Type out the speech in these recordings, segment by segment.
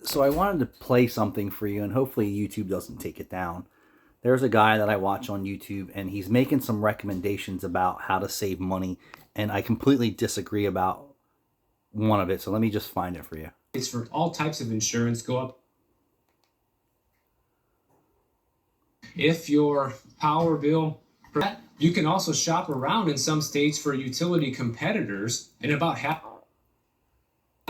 So I wanted to play something for you, and hopefully YouTube doesn't take it down. There's a guy that I watch on YouTube, and he's making some recommendations about how to save money, and I completely disagree about one of it. So let me just find it for you. It's for all types of insurance go up. If your power bill, you can also shop around in some states for utility competitors, and about half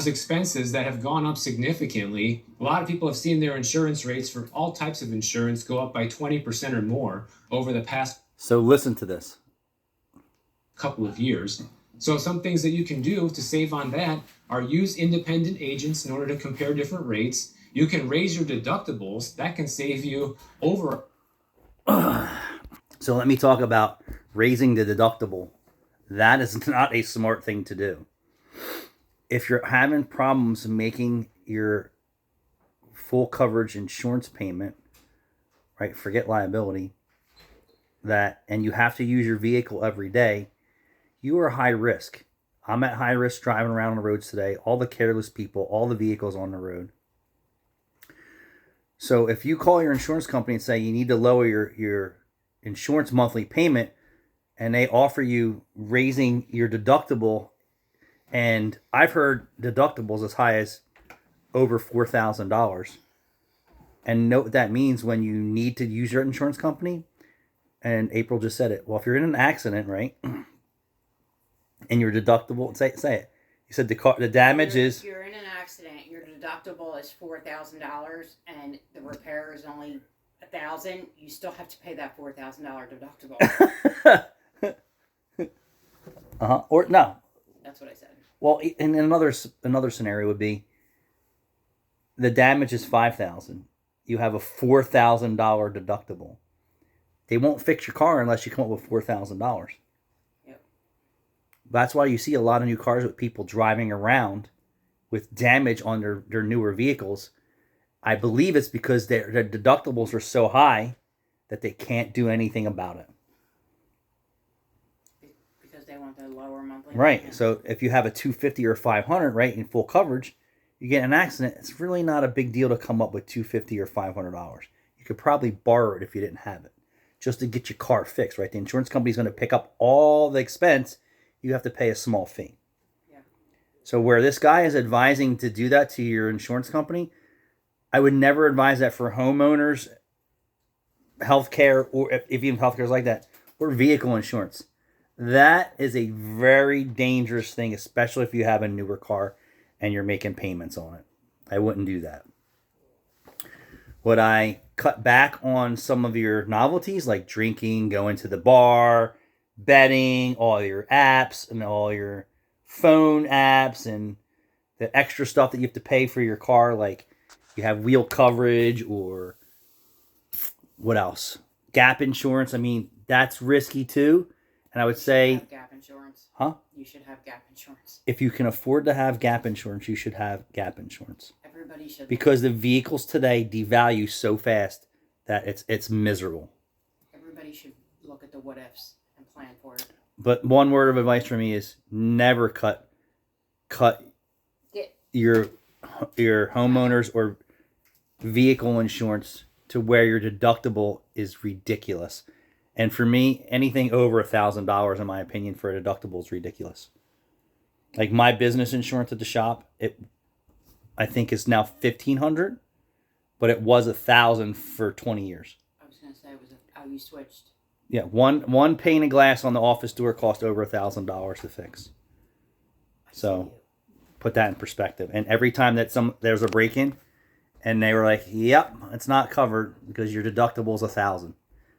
expenses that have gone up significantly. A lot of people have seen their insurance rates for all types of insurance go up by 20% or more over the past So listen to this. couple of years. So some things that you can do to save on that are use independent agents in order to compare different rates. You can raise your deductibles. That can save you over. So let me talk about raising the deductible. That is not a smart thing to do. If you're having problems making your full coverage insurance payment, right? Forget liability. And you have to use your vehicle every day, you are high risk. I'm at high risk driving around on the roads today. All the careless people, all the vehicles on the road. So if you call your insurance company and say you need to lower your insurance monthly payment, and they offer you raising your deductible, and I've heard deductibles as high as over $4,000. And note what that means when you need to use your insurance company. And April just said it. Well, if you're in an accident, right, and your deductible, say it. You said the damage is. You're in an accident. Your deductible is $4,000, and the repair is only $1,000. You still have to pay that $4,000 deductible. Or no. That's what I said. Well, and another scenario would be the damage is $5,000. You have a $4,000 deductible. They won't fix your car unless you come up with $4,000. Yep. That's why you see a lot of new cars with people driving around with damage on their newer vehicles. I believe it's because their deductibles are so high that they can't do anything about it. Because they want the lower monthly. Right. Payment. So if you have a $250 or $500, right, in full coverage, you get in an accident, it's really not a big deal to come up with $250 or $500. You could probably borrow it if you didn't have it, just to get your car fixed, right? The insurance company is going to pick up all the expense. You have to pay a small fee. Yeah. So where this guy is advising to do that to your insurance company, I would never advise that for homeowners, healthcare, or if even healthcare is like that, or vehicle insurance. That is a very dangerous thing, especially if you have a newer car and you're making payments on it. I wouldn't do that. Would I cut back on some of your novelties like drinking, going to the bar, betting, all your apps and all your phone apps and the extra stuff that you have to pay for your car, like you have wheel coverage or what else? Gap insurance. I mean, that's risky too. And I would say, have gap insurance. Huh? You should have gap insurance. If you can afford to have gap insurance, you should have gap insurance. Everybody should. Because the vehicles today devalue so fast that it's miserable. Everybody should look at the what ifs and plan for it. But one word of advice from me is never cut your homeowners or vehicle insurance to where your deductible is ridiculous. And for me, anything over $1,000, in my opinion, for a deductible is ridiculous. Like my business insurance at the shop, I think is now $1,500, but it was $1,000 for 20 years. I was gonna say how you switched. Yeah, one pane of glass on the office door cost over $1,000 to fix. So put that in perspective. And every time that there's a break-in, and they were like, "Yep, it's not covered because your deductible is $1,000."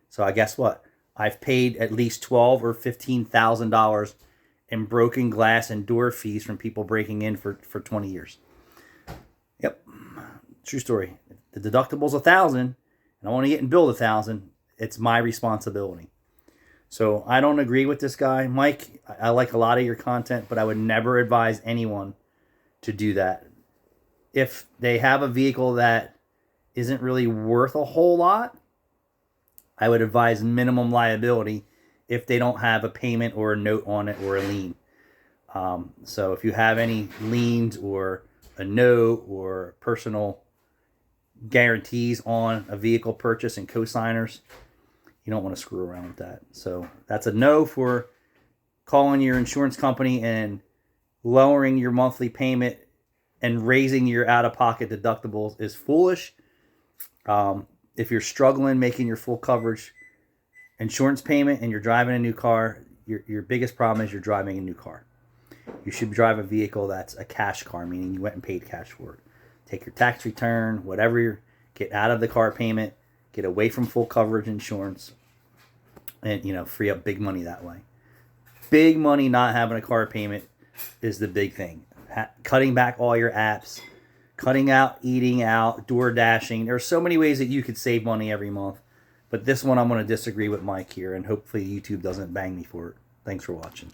So I guess what? I've paid at least $12,000 or $15,000 in broken glass and door fees from people breaking in for 20 years. Yep, true story. The deductible's $1,000, and I want to get billed $1,000. It's my responsibility. So I don't agree with this guy, Mike. I like a lot of your content, but I would never advise anyone to do that. If they have a vehicle that isn't really worth a whole lot, I would advise minimum liability if they don't have a payment or a note on it or a lien. So if you have any liens or a note or personal guarantees on a vehicle purchase and co-signers, you don't want to screw around with that. So that's a no for calling your insurance company and lowering your monthly payment and raising your out-of-pocket deductibles is foolish. If you're struggling making your full coverage insurance payment and you're driving a new car, your biggest problem is you're driving a new car. You should drive a vehicle that's a cash car, meaning you went and paid cash for it. Take your tax return, whatever, get out of the car payment, get away from full coverage insurance, and free up big money that way. Big money not having a car payment is the big thing. Cutting back all your apps, cutting out eating out, door dashing. There are so many ways that you could save money every month. But this one I'm going to disagree with Mike here, and hopefully YouTube doesn't bang me for it. Thanks for watching.